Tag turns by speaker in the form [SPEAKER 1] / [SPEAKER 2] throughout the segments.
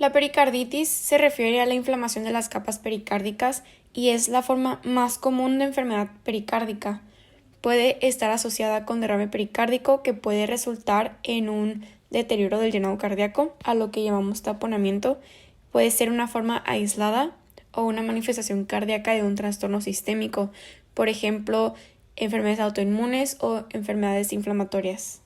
[SPEAKER 1] La pericarditis se refiere a la inflamación de las capas pericárdicas y es la forma más común de enfermedad pericárdica. Puede estar asociada con derrame pericárdico que puede resultar en un deterioro del llenado cardíaco, a lo que llamamos taponamiento. Puede ser una forma aislada o una manifestación cardíaca de un trastorno sistémico, por ejemplo, enfermedades autoinmunes o enfermedades inflamatorias.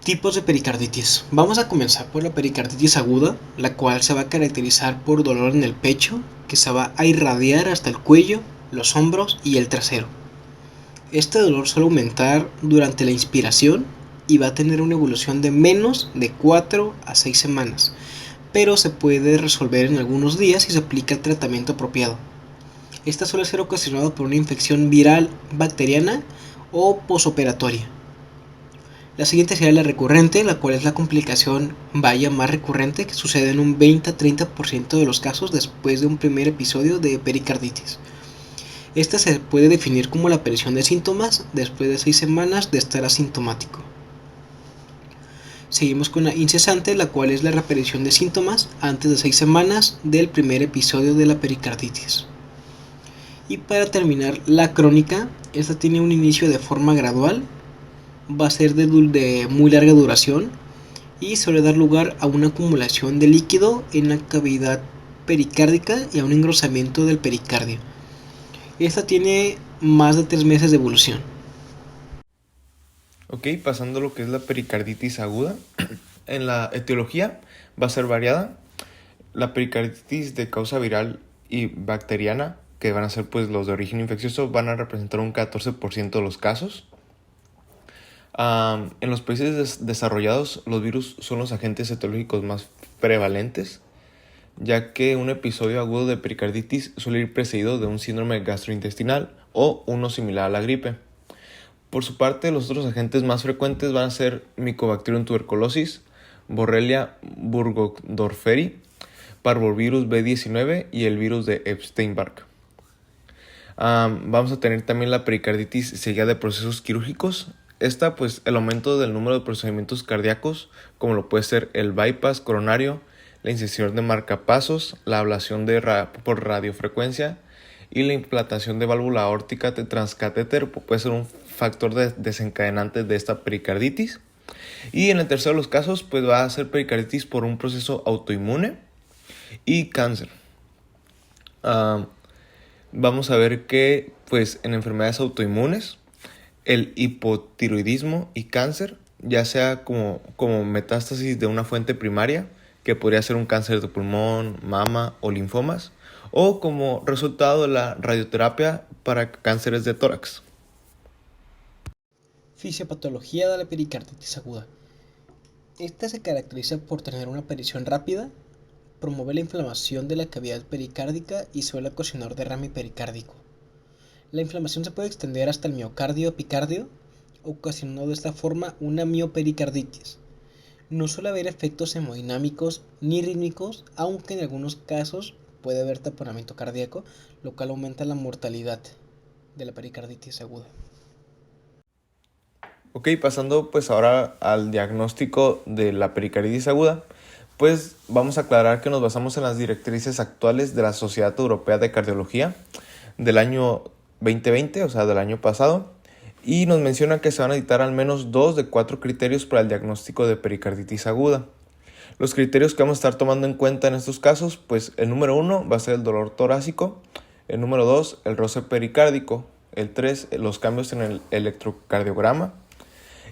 [SPEAKER 2] Tipos de pericarditis. Vamos a comenzar por la pericarditis aguda, la cual se va a caracterizar por dolor en el pecho, que se va a irradiar hasta el cuello, los hombros y el trasero. Este dolor suele aumentar durante la inspiración y va a tener una evolución de menos de 4 a 6 semanas, pero se puede resolver en algunos días si se aplica el tratamiento apropiado. Esta suele ser ocasionada por una infección viral, bacteriana o posoperatoria. La siguiente sería la recurrente, la cual es la complicación vaya más recurrente que sucede en un 20-30% de los casos después de un primer episodio de pericarditis. Esta se puede definir como la aparición de síntomas después de 6 semanas de estar asintomático. Seguimos con la incesante, la cual es la reaparición de síntomas antes de 6 semanas del primer episodio de la pericarditis. Y para terminar, la crónica, esta tiene un inicio de forma gradual, va a ser de muy larga duración y suele dar lugar a una acumulación de líquido en la cavidad pericárdica y a un engrosamiento del pericardio. Esta tiene más de 3 meses de evolución.
[SPEAKER 3] Ok, pasando a lo que es la pericarditis aguda. En la etiología va a ser variada. La pericarditis de causa viral y bacteriana, que van a ser pues los de origen infeccioso, van a representar un 14% de los casos. En los países desarrollados, los virus son los agentes etiológicos más prevalentes, ya que un episodio agudo de pericarditis suele ir precedido de un síndrome gastrointestinal o uno similar a la gripe. Por su parte, los otros agentes más frecuentes van a ser Mycobacterium tuberculosis, Borrelia burgdorferi, parvovirus B19 y el virus de Epstein-Barr. Vamos a tener también la pericarditis seguida de procesos quirúrgicos. Esta, pues, el aumento del número de procedimientos cardíacos, como lo puede ser el bypass coronario, la incisión de marcapasos, la ablación por radiofrecuencia y la implantación de válvula aórtica transcatéter puede ser un factor desencadenante de esta pericarditis. Y en el tercero de los casos, pues va a ser pericarditis por un proceso autoinmune y cáncer. Vamos a ver que, pues, en enfermedades autoinmunes, el hipotiroidismo y cáncer, ya sea como metástasis de una fuente primaria, que podría ser un cáncer de pulmón, mama o linfomas, o como resultado de la radioterapia para cánceres de tórax.
[SPEAKER 2] Fisiopatología de la pericarditis aguda. Esta se caracteriza por tener una aparición rápida, promover la inflamación de la cavidad pericárdica y suele ocasionar derrame pericárdico. La inflamación se puede extender hasta el miocardio o epicardio, ocasionando de esta forma una miopericarditis. No suele haber efectos hemodinámicos ni rítmicos, aunque en algunos casos puede haber taponamiento cardíaco, lo cual aumenta la mortalidad de la pericarditis aguda.
[SPEAKER 3] Ok, pasando pues ahora al diagnóstico de la pericarditis aguda, pues vamos a aclarar que nos basamos en las directrices actuales de la Sociedad Europea de Cardiología del año 2020, o sea, del año pasado, y nos menciona que se van a dictar al menos 2 de 4 criterios para el diagnóstico de pericarditis aguda. Los criterios que vamos a estar tomando en cuenta en estos casos, pues el número 1 va a ser el dolor torácico, el número 2 el roce pericárdico, el 3 los cambios en el electrocardiograma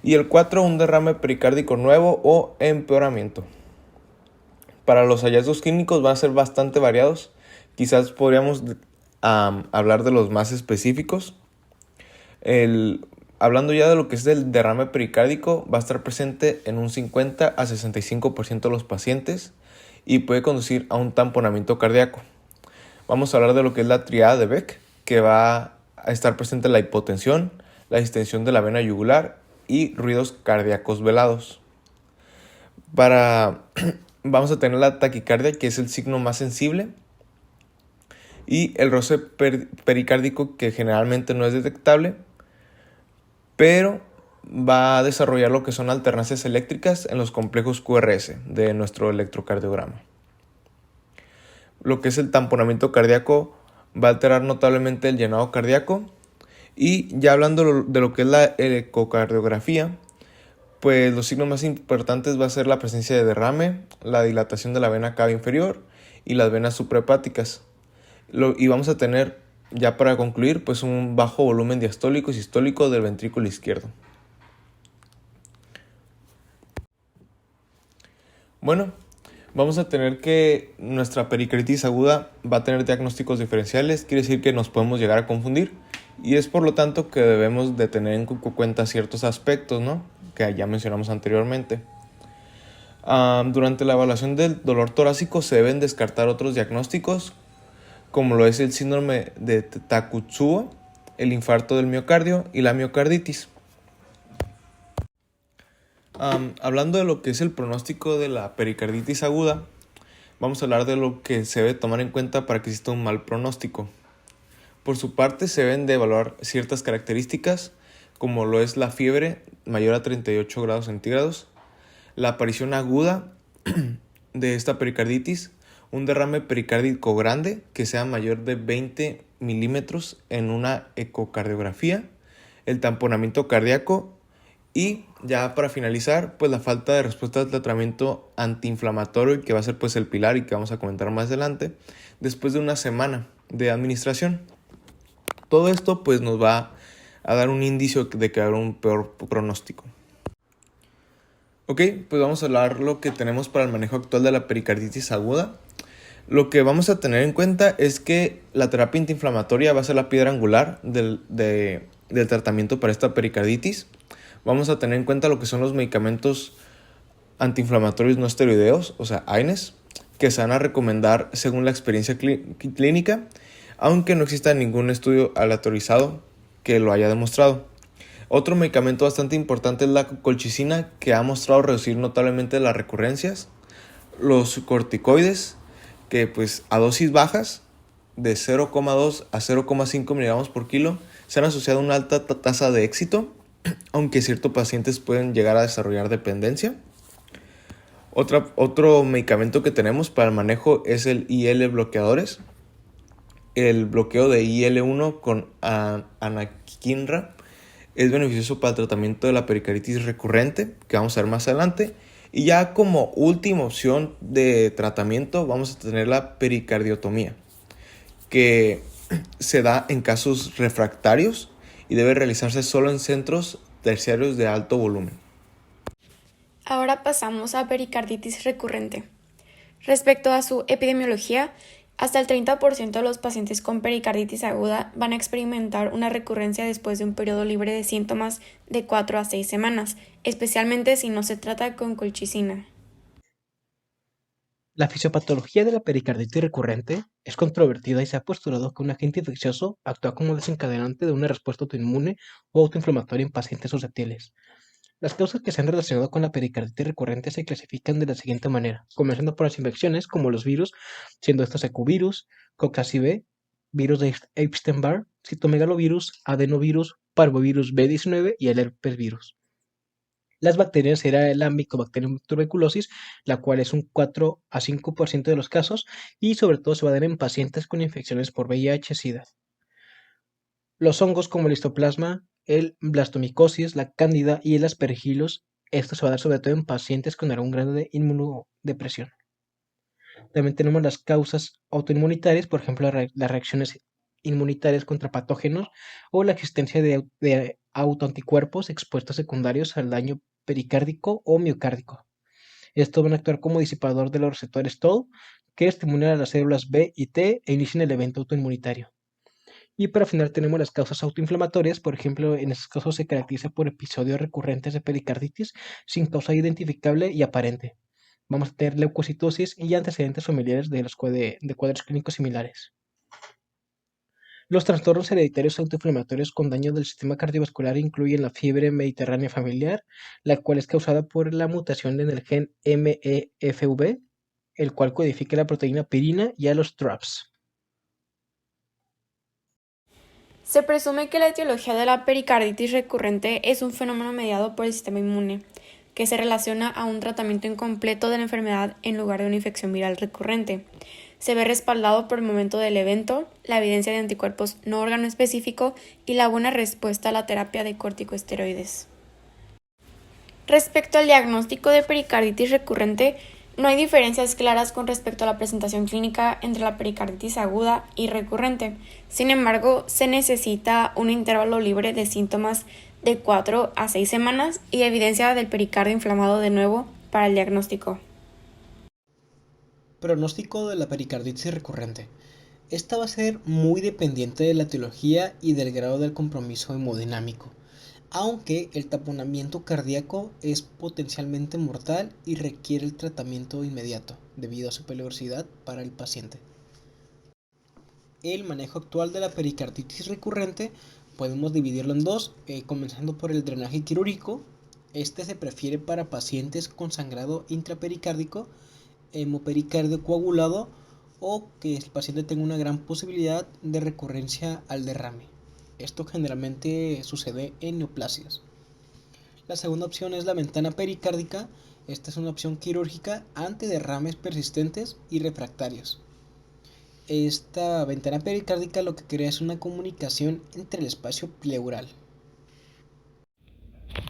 [SPEAKER 3] y el 4 un derrame pericárdico nuevo o empeoramiento. Para los hallazgos clínicos van a ser bastante variados, quizás podríamos hablar de los más específicos. Hablando ya de lo que es el derrame pericárdico, va a estar presente en un 50 a 65% de los pacientes y puede conducir a un tamponamiento cardíaco. Vamos a hablar de lo que es la triada de Beck, que va a estar presente la hipotensión, la distensión de la vena yugular y ruidos cardíacos velados. Vamos a tener la taquicardia, que es el signo más sensible, y el roce pericárdico, que generalmente no es detectable, pero va a desarrollar lo que son alternancias eléctricas en los complejos QRS de nuestro electrocardiograma. Lo que es el tamponamiento cardíaco va a alterar notablemente el llenado cardíaco. Y ya hablando de lo que es la ecocardiografía, pues los signos más importantes va a ser la presencia de derrame, la dilatación de la vena cava inferior y las venas suprahepáticas. Y vamos a tener, ya para concluir, pues un bajo volumen diastólico y sistólico del ventrículo izquierdo. Bueno, vamos a tener que nuestra pericarditis aguda va a tener diagnósticos diferenciales, quiere decir que nos podemos llegar a confundir y es por lo tanto que debemos de tener en cuenta ciertos aspectos, ¿no?, que ya mencionamos anteriormente. Durante la evaluación del dolor torácico se deben descartar otros diagnósticos como lo es el síndrome de Takotsubo, el infarto del miocardio y la miocarditis. Hablando de lo que es el pronóstico de la pericarditis aguda, vamos a hablar de lo que se debe tomar en cuenta para que exista un mal pronóstico. Por su parte, se deben de evaluar ciertas características, como lo es la fiebre mayor a 38 grados centígrados, la aparición aguda de esta pericarditis, un derrame pericárdico grande que sea mayor de 20 milímetros en una ecocardiografía, el tamponamiento cardíaco y ya para finalizar, pues la falta de respuesta al tratamiento antiinflamatorio, que va a ser pues el pilar y que vamos a comentar más adelante, después de una semana de administración. Todo esto pues nos va a dar un indicio de que va a haber un peor pronóstico. Ok, pues vamos a hablar lo que tenemos para el manejo actual de la pericarditis aguda. Lo que vamos a tener en cuenta es que la terapia antiinflamatoria va a ser la piedra angular del tratamiento para esta pericarditis. Vamos a tener en cuenta lo que son los medicamentos antiinflamatorios no esteroideos, o sea, AINES, que se van a recomendar según la experiencia clínica, aunque no exista ningún estudio aleatorizado que lo haya demostrado. Otro medicamento bastante importante es la colchicina, que ha mostrado reducir notablemente las recurrencias. Los corticoides, que pues a dosis bajas, de 0,2 a 0,5 miligramos por kilo, se han asociado a una alta tasa de éxito, aunque ciertos pacientes pueden llegar a desarrollar dependencia. Otro medicamento que tenemos para el manejo es el IL bloqueadores. El bloqueo de IL-1 con anakinra es beneficioso para el tratamiento de la pericarditis recurrente, que vamos a ver más adelante. Y ya como última opción de tratamiento vamos a tener la pericardiotomía, que se da en casos refractarios y debe realizarse solo en centros terciarios de alto volumen.
[SPEAKER 1] Ahora pasamos a pericarditis recurrente. Respecto a su epidemiología, hasta el 30% de los pacientes con pericarditis aguda van a experimentar una recurrencia después de un periodo libre de síntomas de 4 a 6 semanas, especialmente si no se trata con colchicina.
[SPEAKER 2] La fisiopatología de la pericarditis recurrente es controvertida y se ha postulado que un agente infeccioso actúa como desencadenante de una respuesta autoinmune o autoinflamatoria en pacientes susceptibles. Las causas que se han relacionado con la pericarditis recurrente se clasifican de la siguiente manera, comenzando por las infecciones como los virus, siendo estos ecovirus, coccacib, virus de Epstein-Barr, citomegalovirus, adenovirus, parvovirus B19 y el herpes virus. Las bacterias era la Mycobacterium tuberculosis, la cual es un 4 a 5% de los casos y sobre todo se va a dar en pacientes con infecciones por VIH-Sida. Los hongos como el histoplasma, el blastomicosis, la cándida y el aspergillus, esto se va a dar sobre todo en pacientes con algún grado de inmunodepresión. También tenemos las causas autoinmunitarias, por ejemplo, las reacciones inmunitarias contra patógenos o la existencia de autoanticuerpos expuestos secundarios al daño pericárdico o miocárdico. Estos van a actuar como disipador de los receptores TOL que estimulan a las células B y T e inician el evento autoinmunitario. Y para final tenemos las causas autoinflamatorias, por ejemplo, en estos casos se caracteriza por episodios recurrentes de pericarditis sin causa identificable y aparente. Vamos a tener leucocitosis y antecedentes familiares de cuadros clínicos similares. Los trastornos hereditarios autoinflamatorios con daño del sistema cardiovascular incluyen la fiebre mediterránea familiar, la cual es causada por la mutación en el gen MEFV, el cual codifica la proteína pirina y a los TRAPS.
[SPEAKER 1] Se presume que la etiología de la pericarditis recurrente es un fenómeno mediado por el sistema inmune, que se relaciona a un tratamiento incompleto de la enfermedad en lugar de una infección viral recurrente. Se ve respaldado por el momento del evento, la evidencia de anticuerpos no órgano específico y la buena respuesta a la terapia de corticosteroides. Respecto al diagnóstico de pericarditis recurrente, no hay diferencias claras con respecto a la presentación clínica entre la pericarditis aguda y recurrente. Sin embargo, se necesita un intervalo libre de síntomas de 4 a 6 semanas y evidencia del pericardio inflamado de nuevo para el diagnóstico.
[SPEAKER 2] Pronóstico de la pericarditis recurrente. Esta va a ser muy dependiente de la etiología y del grado del compromiso hemodinámico, aunque el taponamiento cardíaco es potencialmente mortal y requiere el tratamiento inmediato debido a su peligrosidad para el paciente. El manejo actual de la pericarditis recurrente podemos dividirlo en dos, comenzando por el drenaje quirúrgico. Este se prefiere para pacientes con sangrado intrapericárdico, hemopericardio coagulado o que el paciente tenga una gran posibilidad de recurrencia al derrame. Esto generalmente sucede en neoplasias. La segunda opción es la ventana pericárdica. Esta es una opción quirúrgica ante derrames persistentes y refractarios. Esta ventana pericárdica lo que crea es una comunicación entre el espacio pleural.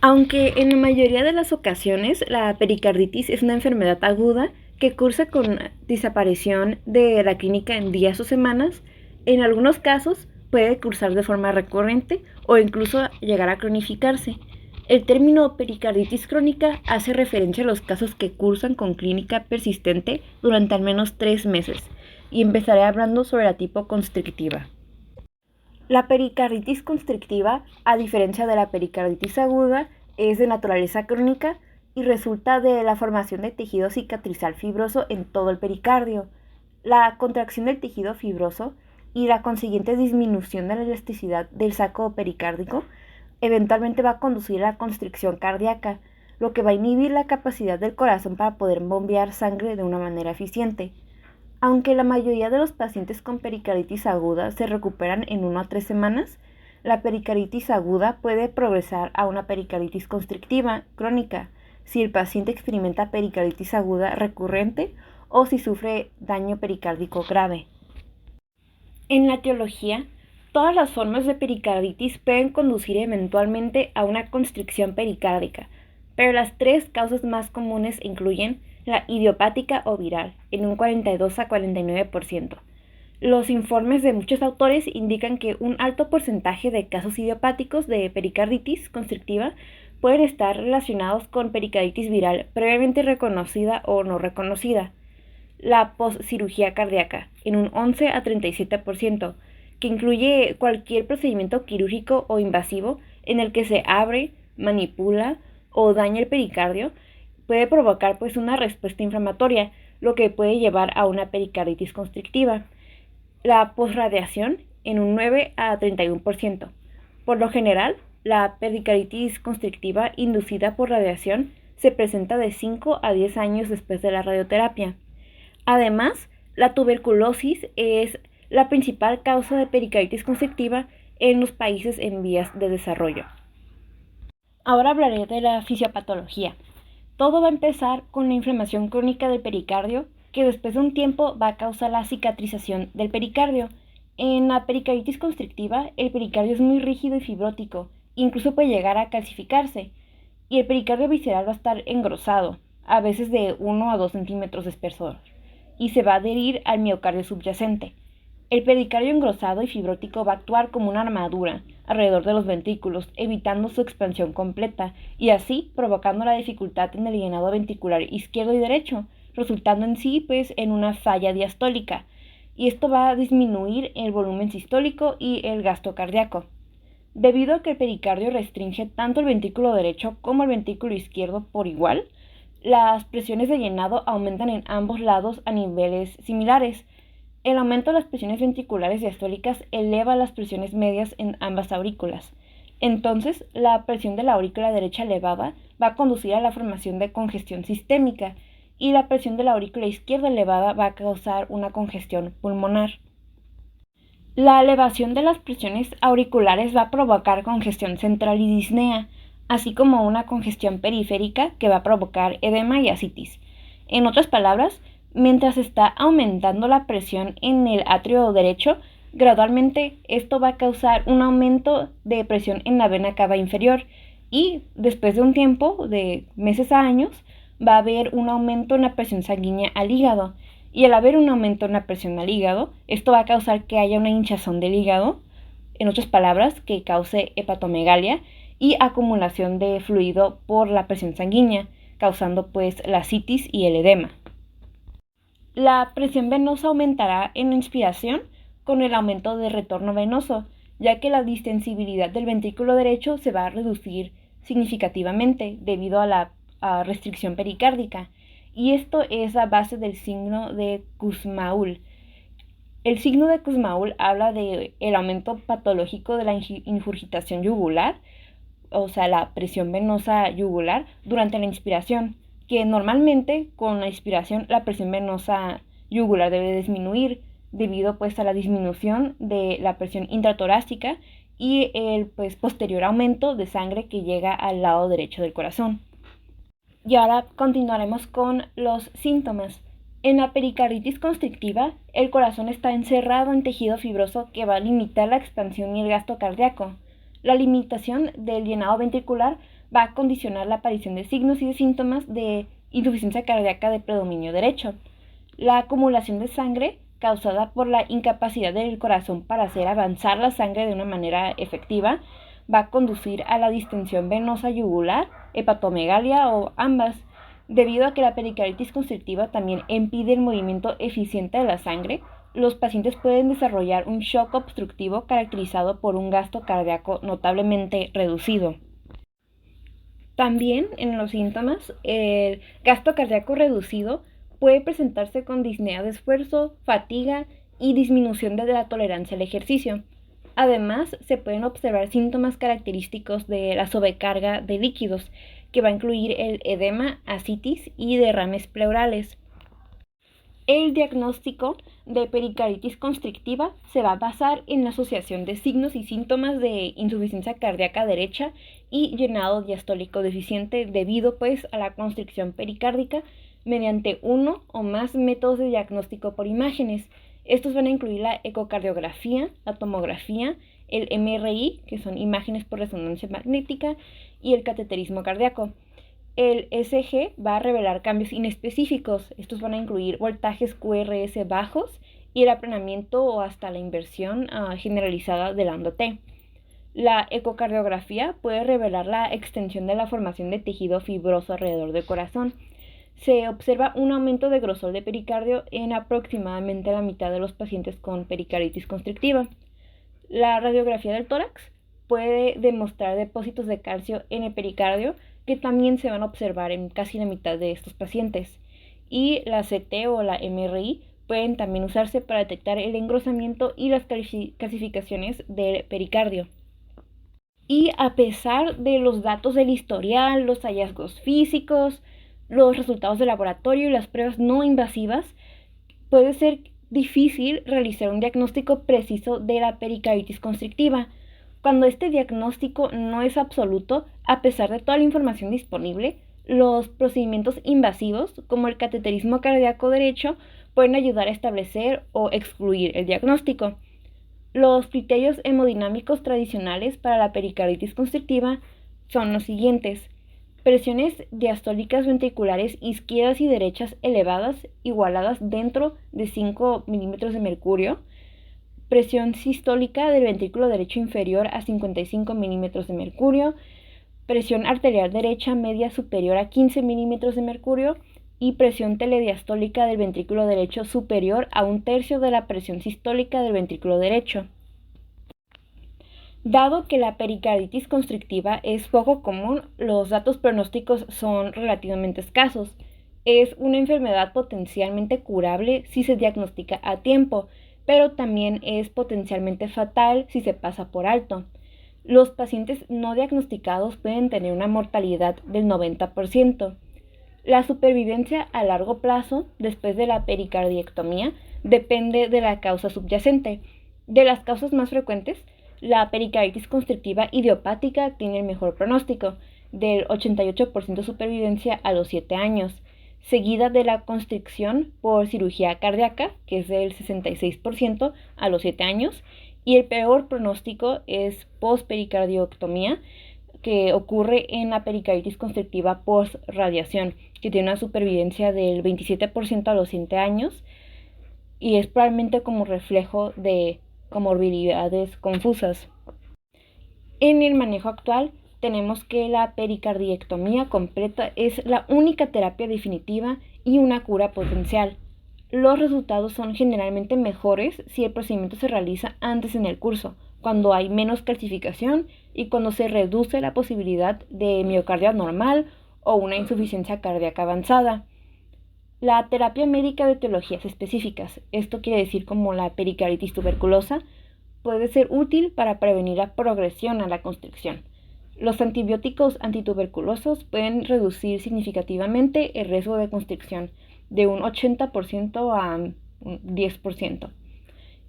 [SPEAKER 4] Aunque en la mayoría de las ocasiones la pericarditis es una enfermedad aguda que cursa con desaparición de la clínica en días o semanas, en algunos casos puede cursar de forma recurrente o incluso llegar a cronificarse. El término pericarditis crónica hace referencia a los casos que cursan con clínica persistente durante al menos 3 meses, y empezaré hablando sobre la tipo constrictiva. La pericarditis constrictiva, a diferencia de la pericarditis aguda, es de naturaleza crónica y resulta de la formación de tejido cicatrizal fibroso en todo el pericardio. La contracción del tejido fibroso y la consiguiente disminución de la elasticidad del saco pericárdico eventualmente va a conducir a la constricción cardíaca, lo que va a inhibir la capacidad del corazón para poder bombear sangre de una manera eficiente. Aunque la mayoría de los pacientes con pericarditis aguda se recuperan en 1 a 3 semanas, la pericarditis aguda puede progresar a una pericarditis constrictiva crónica si el paciente experimenta pericarditis aguda recurrente o si sufre daño pericárdico grave. En la etiología, todas las formas de pericarditis pueden conducir eventualmente a una constricción pericárdica, pero las 3 causas más comunes incluyen la idiopática o viral, en un 42 a 49%. Los informes de muchos autores indican que un alto porcentaje de casos idiopáticos de pericarditis constrictiva pueden estar relacionados con pericarditis viral previamente reconocida o no reconocida. La postcirugía cardíaca, en un 11 a 37%, que incluye cualquier procedimiento quirúrgico o invasivo en el que se abre, manipula o daña el pericardio, puede provocar una respuesta inflamatoria, lo que puede llevar a una pericarditis constrictiva. La posradiación en un 9 a 31%. Por lo general, la pericarditis constrictiva inducida por radiación se presenta de 5 a 10 años después de la radioterapia. Además, la tuberculosis es la principal causa de pericarditis constrictiva en los países en vías de desarrollo. Ahora hablaré de la fisiopatología. Todo va a empezar con la inflamación crónica del pericardio, que después de un tiempo va a causar la cicatrización del pericardio. En la pericarditis constrictiva, el pericardio es muy rígido y fibrótico, incluso puede llegar a calcificarse, y el pericardio visceral va a estar engrosado, a veces de 1 a 2 centímetros de espesor, y se va a adherir al miocardio subyacente. El pericardio engrosado y fibrótico va a actuar como una armadura alrededor de los ventrículos, evitando su expansión completa, y así provocando la dificultad en el llenado ventricular izquierdo y derecho, resultando en sí en una falla diastólica, y esto va a disminuir el volumen sistólico y el gasto cardíaco. Debido a que el pericardio restringe tanto el ventrículo derecho como el ventrículo izquierdo por igual, las presiones de llenado aumentan en ambos lados a niveles similares. El aumento de las presiones ventriculares diastólicas eleva las presiones medias en ambas aurículas. Entonces, la presión de la aurícula derecha elevada va a conducir a la formación de congestión sistémica, y la presión de la aurícula izquierda elevada va a causar una congestión pulmonar. La elevación de las presiones auriculares va a provocar congestión central y disnea, así como una congestión periférica que va a provocar edema y ascitis. En otras palabras, mientras está aumentando la presión en el atrio derecho, gradualmente esto va a causar un aumento de presión en la vena cava inferior y después de un tiempo, de meses a años, va a haber un aumento en la presión sanguínea al hígado. Y al haber un aumento en la presión al hígado, esto va a causar que haya una hinchazón del hígado, en otras palabras, que cause hepatomegalia y acumulación de fluido por la presión sanguínea, causando pues la ascitis y el edema. La presión venosa aumentará en la inspiración con el aumento de retorno venoso, ya que la distensibilidad del ventrículo derecho se va a reducir significativamente debido a la restricción pericárdica. Y esto es a base del signo de Kussmaul. El signo de Kussmaul habla del aumento patológico de la ingurgitación yugular, o sea, la presión venosa yugular durante la inspiración, que normalmente con la inspiración la presión venosa yugular debe disminuir debido pues a la disminución de la presión intratorácica y el pues posterior aumento de sangre que llega al lado derecho del corazón. Y ahora continuaremos con los síntomas. En la pericarditis constrictiva, el corazón está encerrado en tejido fibroso que va a limitar la expansión y el gasto cardíaco. La limitación del llenado ventricular va a condicionar la aparición de signos y de síntomas de insuficiencia cardíaca de predominio derecho. La acumulación de sangre causada por la incapacidad del corazón para hacer avanzar la sangre de una manera efectiva va a conducir a la distensión venosa yugular, hepatomegalia o ambas, debido a que la pericarditis constrictiva también impide el movimiento eficiente de la sangre. Los pacientes pueden desarrollar un shock obstructivo caracterizado por un gasto cardíaco notablemente reducido. También en los síntomas, el gasto cardíaco reducido puede presentarse con disnea de esfuerzo, fatiga y disminución de la tolerancia al ejercicio. Además, se pueden observar síntomas característicos de la sobrecarga de líquidos, que va a incluir el edema, ascitis y derrames pleurales. El diagnóstico de pericarditis constrictiva se va a basar en la asociación de signos y síntomas de insuficiencia cardíaca derecha y llenado diastólico deficiente debido pues a la constricción pericárdica mediante uno o más métodos de diagnóstico por imágenes. Estos van a incluir la ecocardiografía, la tomografía, el MRI, que son imágenes por resonancia magnética, y el cateterismo cardíaco. El ECG va a revelar cambios inespecíficos. Estos van a incluir voltajes QRS bajos y el aplanamiento o hasta la inversión generalizada del lambda T. La ecocardiografía puede revelar la extensión de la formación de tejido fibroso alrededor del corazón. Se observa un aumento de grosor de pericardio en aproximadamente la mitad de los pacientes con pericarditis constrictiva. La radiografía del tórax puede demostrar depósitos de calcio en el pericardio que también se van a observar en casi la mitad de estos pacientes. Y la CT o la MRI pueden también usarse para detectar el engrosamiento y las calcificaciones del pericardio. Y a pesar de los datos del historial, los hallazgos físicos, los resultados de laboratorio y las pruebas no invasivas, puede ser difícil realizar un diagnóstico preciso de la pericarditis constrictiva. Cuando este diagnóstico no es absoluto, a pesar de toda la información disponible, los procedimientos invasivos, como el cateterismo cardíaco derecho, pueden ayudar a establecer o excluir el diagnóstico. Los criterios hemodinámicos tradicionales para la pericarditis constrictiva son los siguientes: presiones diastólicas ventriculares izquierdas y derechas elevadas, igualadas dentro de 5 milímetros de mercurio, presión sistólica del ventrículo derecho inferior a 55 milímetros de mercurio, presión arterial derecha media superior a 15 milímetros de mercurio y presión telediastólica del ventrículo derecho superior a 1/3 de la presión sistólica del ventrículo derecho. Dado que la pericarditis constrictiva es poco común, los datos pronósticos son relativamente escasos. Es una enfermedad potencialmente curable si se diagnostica a tiempo, pero también es potencialmente fatal si se pasa por alto. Los pacientes no diagnosticados pueden tener una mortalidad del 90%. La supervivencia a largo plazo después de la pericardiectomía depende de la causa subyacente, De las causas más frecuentes, la pericarditis constrictiva idiopática tiene el mejor pronóstico, del 88% de supervivencia a los 7 años, seguida de la constricción por cirugía cardíaca, que es del 66% a los 7 años, y el peor pronóstico es pospericardioctomía, que ocurre en la pericarditis constrictiva post-radiación, que tiene una supervivencia del 27% a los 7 años, y es probablemente como reflejo de comorbilidades confusas. En el manejo actual tenemos que la pericardiectomía completa es la única terapia definitiva y una cura potencial. Los resultados son generalmente mejores si el procedimiento se realiza antes en el curso, cuando hay menos calcificación y cuando se reduce la posibilidad de miocardio anormal o una insuficiencia cardíaca avanzada. La terapia médica de etiologías específicas, esto quiere decir como la pericarditis tuberculosa, puede ser útil para prevenir la progresión a la constricción. Los antibióticos antituberculosos pueden reducir significativamente el riesgo de constricción de un 80% a un 10%.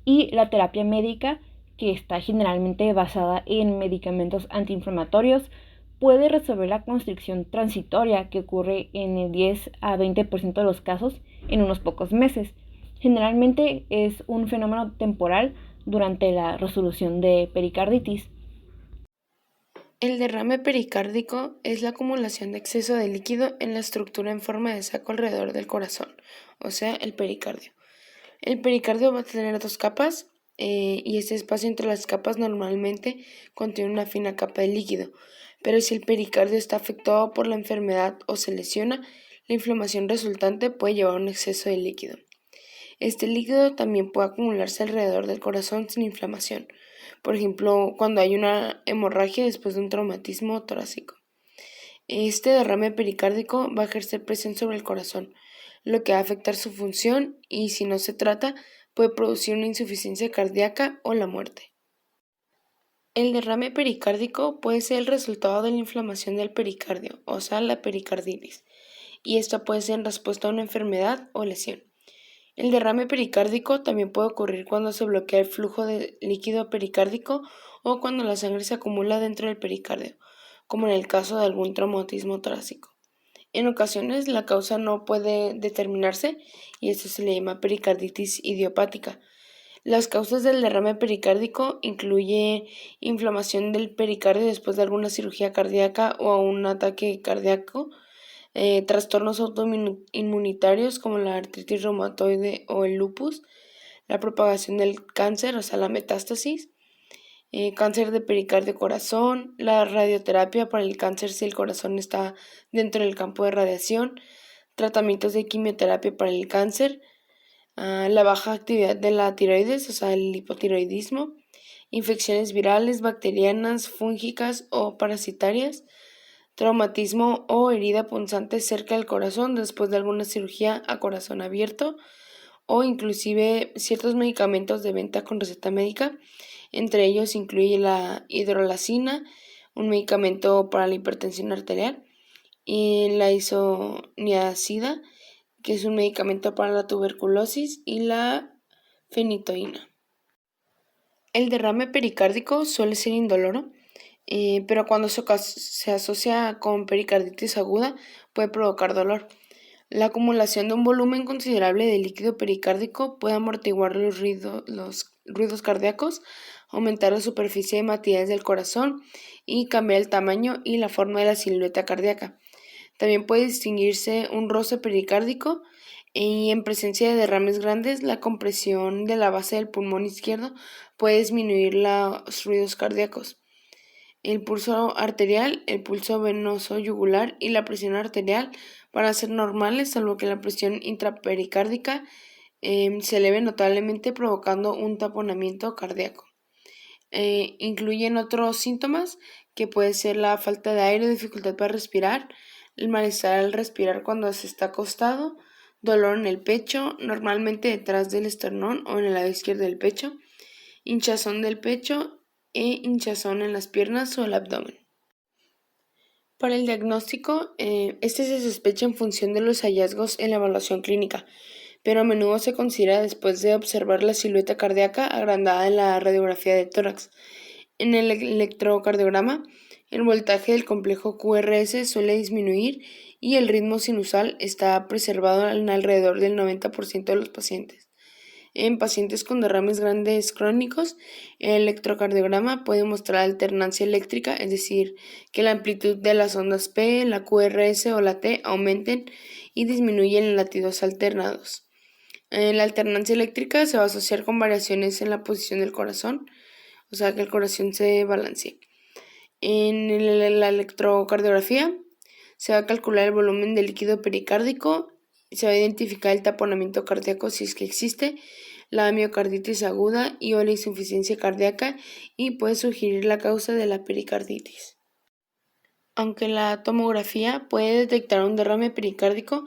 [SPEAKER 4] Y la terapia médica, que está generalmente basada en medicamentos antiinflamatorios, puede resolver la constricción transitoria que ocurre en el 10 a 20% de los casos en unos pocos meses. Generalmente es un fenómeno temporal durante la resolución de pericarditis.
[SPEAKER 1] El derrame pericárdico es la acumulación de exceso de líquido en la estructura en forma de saco alrededor del corazón, o sea, el pericardio. El pericardio va a tener dos capas y este espacio entre las capas normalmente contiene una fina capa de líquido, pero si el pericardio está afectado por la enfermedad o se lesiona, la inflamación resultante puede llevar a un exceso de líquido. Este líquido también puede acumularse alrededor del corazón sin inflamación, por ejemplo, cuando hay una hemorragia después de un traumatismo torácico. Este derrame pericárdico va a ejercer presión sobre el corazón, lo que va a afectar su función y, si no se trata, puede producir una insuficiencia cardíaca o la muerte. El derrame pericárdico puede ser el resultado de la inflamación del pericardio, o sea, la pericarditis, y esto puede ser en respuesta a una enfermedad o lesión. El derrame pericárdico también puede ocurrir cuando se bloquea el flujo de líquido pericárdico o cuando la sangre se acumula dentro del pericardio, como en el caso de algún traumatismo torácico. En ocasiones la causa no puede determinarse y esto se le llama pericarditis idiopática. Las causas del derrame pericárdico incluyen inflamación del pericardio después de alguna cirugía cardíaca o un ataque cardíaco, trastornos autoinmunitarios como la artritis reumatoide o el lupus, la propagación del cáncer, o sea, la metástasis, cáncer de pericardio corazón, la radioterapia para el cáncer si el corazón está dentro del campo de radiación, tratamientos de quimioterapia para el cáncer, la baja actividad de la tiroides, o sea, el hipotiroidismo, infecciones virales, bacterianas, fúngicas o parasitarias, traumatismo o herida punzante cerca del corazón después de alguna cirugía a corazón abierto o inclusive ciertos medicamentos de venta con receta médica. Entre ellos incluye la hidrolazina, un medicamento para la hipertensión arterial, y la isoniazida, que es un medicamento para la tuberculosis, y la fenitoína. El derrame pericárdico suele ser indoloro, pero cuando se asocia con pericarditis aguda puede provocar dolor. La acumulación de un volumen considerable de líquido pericárdico puede amortiguar los ruidos cardíacos, aumentar la superficie de matillas del corazón y cambiar el tamaño y la forma de la silueta cardíaca. También puede distinguirse un roce pericárdico y en presencia de derrames grandes, la compresión de la base del pulmón izquierdo puede disminuir los ruidos cardíacos. El pulso arterial, el pulso venoso yugular y la presión arterial van a ser normales, salvo que la presión intrapericárdica se eleve notablemente provocando un taponamiento cardíaco. Incluyen otros síntomas que puede ser la falta de aire, dificultad para respirar, el malestar al respirar cuando se está acostado, dolor en el pecho, normalmente detrás del esternón o en el lado izquierdo del pecho, hinchazón del pecho e hinchazón en las piernas o el abdomen. Para el diagnóstico, este se sospecha en función de los hallazgos en la evaluación clínica,
[SPEAKER 5] pero a menudo se considera después de observar la silueta cardíaca agrandada en la radiografía de tórax. En el electrocardiograma, el voltaje del complejo QRS suele disminuir y el ritmo sinusal está preservado en alrededor del 90% de los pacientes. En pacientes con derrames grandes crónicos, el electrocardiograma puede mostrar alternancia eléctrica, es decir, que la amplitud de las ondas P, la QRS o la T aumenten y disminuyen en latidos alternados. La alternancia eléctrica se va a asociar con variaciones en la posición del corazón, o sea que el corazón se balancee. En la electrocardiografía se va a calcular el volumen de líquido pericárdico, se va a identificar el taponamiento cardíaco si es que existe, la miocarditis aguda y o la insuficiencia cardíaca y puede sugerir la causa de la pericarditis. Aunque la tomografía puede detectar un derrame pericárdico,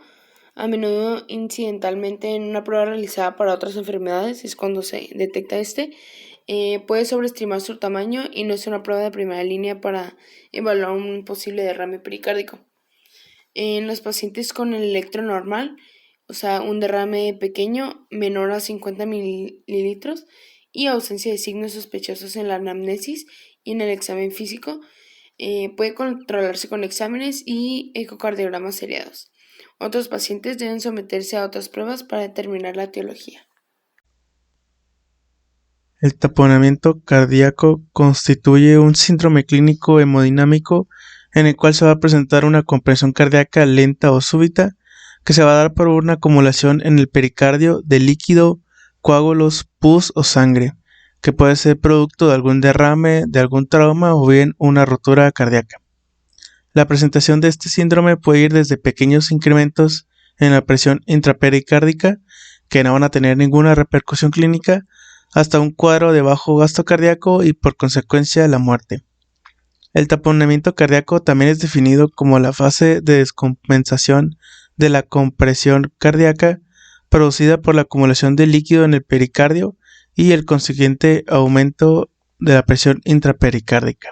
[SPEAKER 5] a menudo incidentalmente en una prueba realizada para otras enfermedades, es cuando se detecta puede sobreestimar su tamaño y no es una prueba de primera línea para evaluar un posible derrame pericárdico. En los pacientes con el electro normal, o sea, un derrame pequeño menor a 50 mililitros y ausencia de signos sospechosos en la anamnesis y en el examen físico, puede controlarse con exámenes y ecocardiogramas seriados. Otros pacientes deben someterse a otras pruebas para determinar la etiología.
[SPEAKER 6] El taponamiento cardíaco constituye un síndrome clínico hemodinámico en el cual se va a presentar una compresión cardíaca lenta o súbita que se va a dar por una acumulación en el pericardio de líquido, coágulos, pus o sangre, que puede ser producto de algún derrame, de algún trauma o bien una rotura cardíaca. La presentación de este síndrome puede ir desde pequeños incrementos en la presión intrapericárdica, que no van a tener ninguna repercusión clínica, hasta un cuadro de bajo gasto cardíaco y por consecuencia la muerte. El taponamiento cardíaco también es definido como la fase de descompensación de la compresión cardíaca producida por la acumulación de líquido en el pericardio y el consiguiente aumento de la presión intrapericárdica.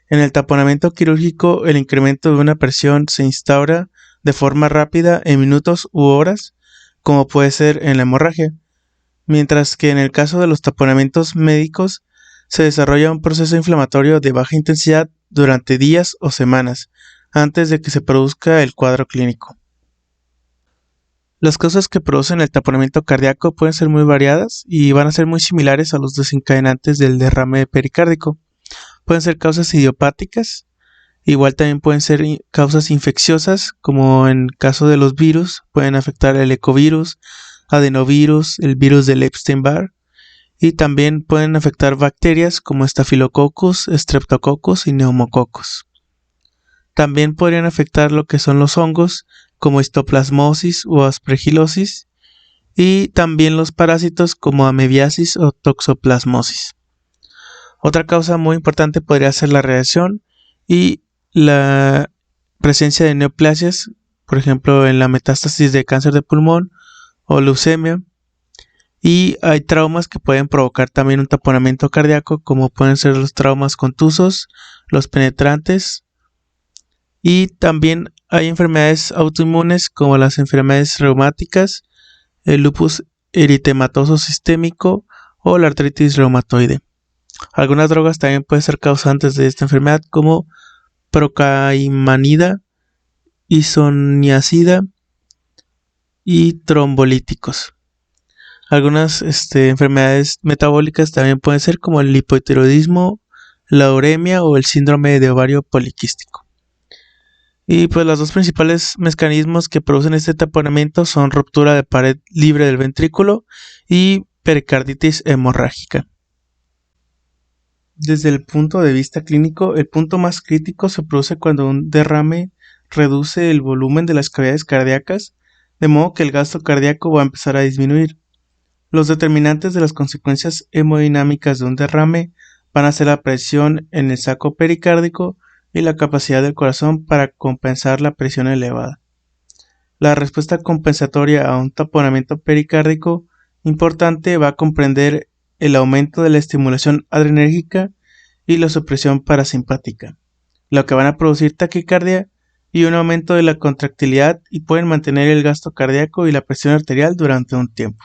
[SPEAKER 6] En el taponamiento quirúrgico, el incremento de una presión se instaura de forma rápida en minutos u horas, como puede ser en la hemorragia, mientras que en el caso de los taponamientos médicos se desarrolla un proceso inflamatorio de baja intensidad durante días o semanas antes de que se produzca el cuadro clínico. Las causas que producen el taponamiento cardíaco pueden ser muy variadas y van a ser muy similares a los desencadenantes del derrame pericárdico. Pueden ser causas idiopáticas, igual también pueden ser causas infecciosas, como en caso de los virus, pueden afectar el ecovirus, adenovirus, el virus del Epstein-Barr, y también pueden afectar bacterias como Staphylococcus, Streptococcus y Pneumococcus. También podrían afectar lo que son los hongos, como histoplasmosis o aspergilosis, y también los parásitos como amebiasis o toxoplasmosis. Otra causa muy importante podría ser la radiación y la presencia de neoplasias, por ejemplo en la metástasis de cáncer de pulmón o leucemia. Y hay traumas que pueden provocar también un taponamiento cardíaco, como pueden ser los traumas contusos, los penetrantes. Y también hay enfermedades autoinmunes como las enfermedades reumáticas, el lupus eritematoso sistémico o la artritis reumatoide. Algunas drogas también pueden ser causantes de esta enfermedad, como procaimanida, isoniazida y trombolíticos. Algunas enfermedades metabólicas también pueden ser como el hipotiroidismo, la uremia o el síndrome de ovario poliquístico. Y pues los dos principales mecanismos que producen este taponamiento son ruptura de pared libre del ventrículo y pericarditis hemorrágica. Desde el punto de vista clínico, el punto más crítico se produce cuando un derrame reduce el volumen de las cavidades cardíacas, de modo que el gasto cardíaco va a empezar a disminuir. Los determinantes de las consecuencias hemodinámicas de un derrame van a ser la presión en el saco pericárdico y la capacidad del corazón para compensar la presión elevada. La respuesta compensatoria a un taponamiento pericárdico importante va a comprender el aumento de la estimulación adrenérgica y la supresión parasimpática, lo que van a producir taquicardia y un aumento de la contractilidad y pueden mantener el gasto cardíaco y la presión arterial durante un tiempo.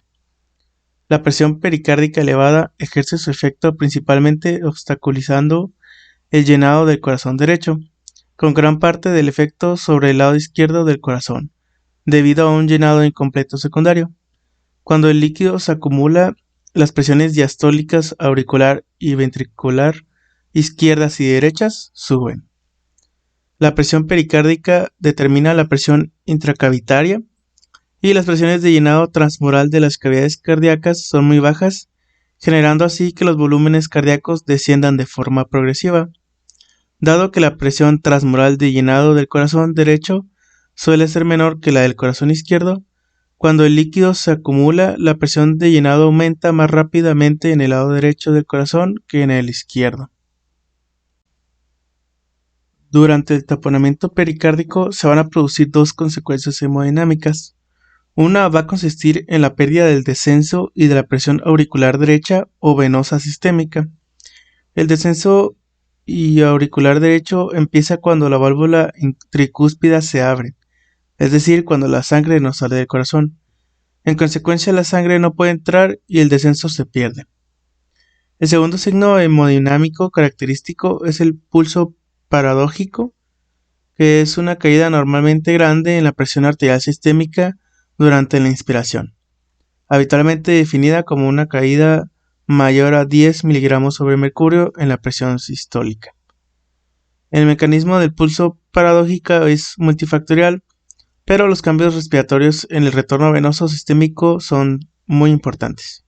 [SPEAKER 6] La presión pericárdica elevada ejerce su efecto principalmente obstaculizando el llenado del corazón derecho, con gran parte del efecto sobre el lado izquierdo del corazón, debido a un llenado incompleto secundario. Cuando el líquido se acumula, las presiones diastólicas auricular y ventricular izquierdas y derechas suben. La presión pericárdica determina la presión intracavitaria y las presiones de llenado transmural de las cavidades cardíacas son muy bajas, generando así que los volúmenes cardíacos desciendan de forma progresiva. Dado que la presión transmural de llenado del corazón derecho suele ser menor que la del corazón izquierdo, cuando el líquido se acumula, la presión de llenado aumenta más rápidamente en el lado derecho del corazón que en el izquierdo. Durante el taponamiento pericárdico se van a producir dos consecuencias hemodinámicas. Una va a consistir en la pérdida del descenso y de la presión auricular derecha o venosa sistémica. El descenso y auricular derecho empieza cuando la válvula tricúspida se abre, es decir, cuando la sangre no sale del corazón. En consecuencia, la sangre no puede entrar y el descenso se pierde. El segundo signo hemodinámico característico es el pulso paradójico, que es una caída normalmente grande en la presión arterial sistémica durante la inspiración, habitualmente definida como una caída mayor a 10 miligramos sobre mercurio en la presión sistólica. El mecanismo del pulso paradójico es multifactorial, pero los cambios respiratorios en el retorno venoso sistémico son muy importantes.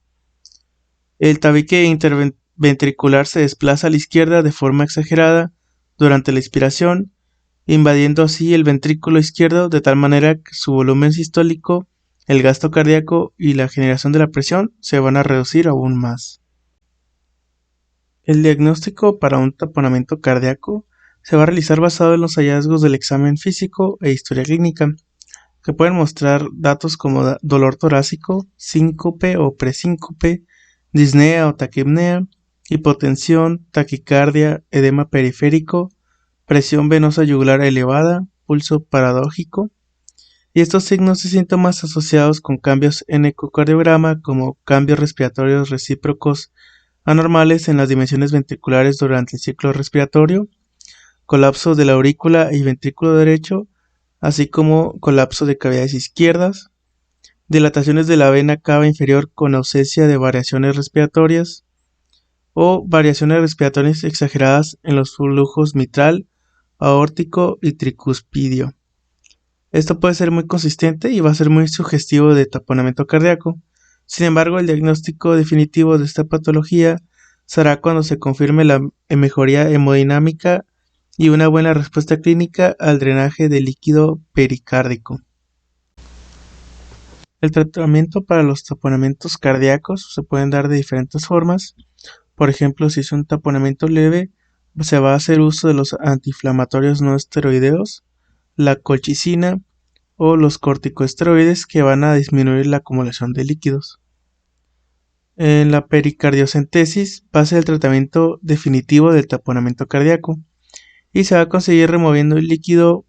[SPEAKER 6] El tabique interventricular se desplaza a la izquierda de forma exagerada durante la inspiración, invadiendo así el ventrículo izquierdo de tal manera que su volumen sistólico, el gasto cardíaco y la generación de la presión se van a reducir aún más. El diagnóstico para un taponamiento cardíaco se va a realizar basado en los hallazgos del examen físico e historia clínica, que pueden mostrar datos como dolor torácico, síncope o presíncope, disnea o taquipnea, hipotensión, taquicardia, edema periférico, presión venosa yugular elevada, pulso paradójico, y estos signos y síntomas asociados con cambios en ecocardiograma como cambios respiratorios recíprocos anormales en las dimensiones ventriculares durante el ciclo respiratorio, colapso de la aurícula y ventrículo derecho, así como colapso de cavidades izquierdas, dilataciones de la vena cava inferior con ausencia de variaciones respiratorias o variaciones respiratorias exageradas en los flujos mitral, aórtico y tricuspidio. Esto puede ser muy consistente y va a ser muy sugestivo de taponamiento cardíaco. Sin embargo, el diagnóstico definitivo de esta patología será cuando se confirme la mejoría hemodinámica y una buena respuesta clínica al drenaje de líquido pericárdico. El tratamiento para los taponamientos cardíacos se pueden dar de diferentes formas. Por ejemplo, si es un taponamiento leve, se va a hacer uso de los antiinflamatorios no esteroideos, la colchicina o los corticosteroides que van a disminuir la acumulación de líquidos. En la pericardiocentesis va a ser el tratamiento definitivo del taponamiento cardíaco y se va a conseguir removiendo el líquido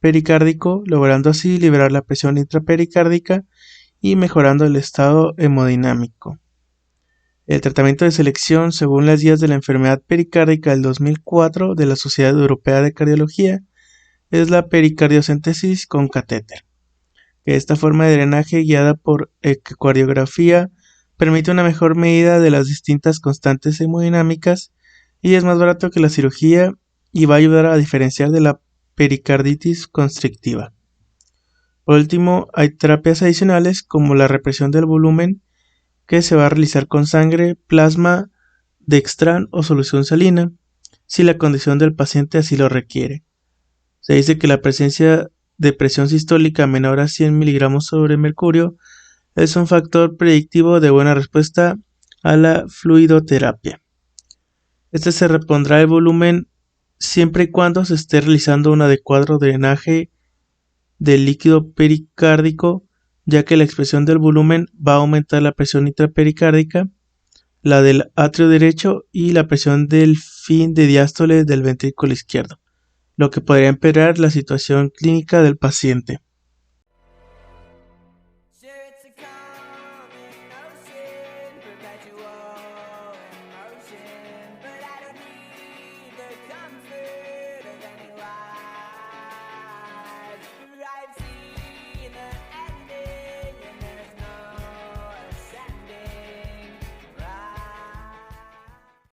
[SPEAKER 6] pericárdico, logrando así liberar la presión intrapericárdica y mejorando el estado hemodinámico. El tratamiento de selección según las guías de la enfermedad pericárdica del 2004 de la Sociedad Europea de Cardiología es la pericardiocentesis con catéter, que esta forma de drenaje guiada por ecocardiografía permite una mejor medida de las distintas constantes hemodinámicas y es más barato que la cirugía y va a ayudar a diferenciar de la pericarditis constrictiva. Por último, hay terapias adicionales como la represión del volumen que se va a realizar con sangre, plasma, dextran o solución salina, si la condición del paciente así lo requiere. Se dice que la presencia de presión sistólica menor a 100 miligramos sobre mercurio es un factor predictivo de buena respuesta a la fluidoterapia. Este se repondrá el volumen siempre y cuando se esté realizando un adecuado drenaje del líquido pericárdico, ya que la expresión del volumen va a aumentar la presión intrapericárdica, la del atrio derecho y la presión del fin de diástole del ventrículo izquierdo, lo que podría empeorar la situación clínica del paciente.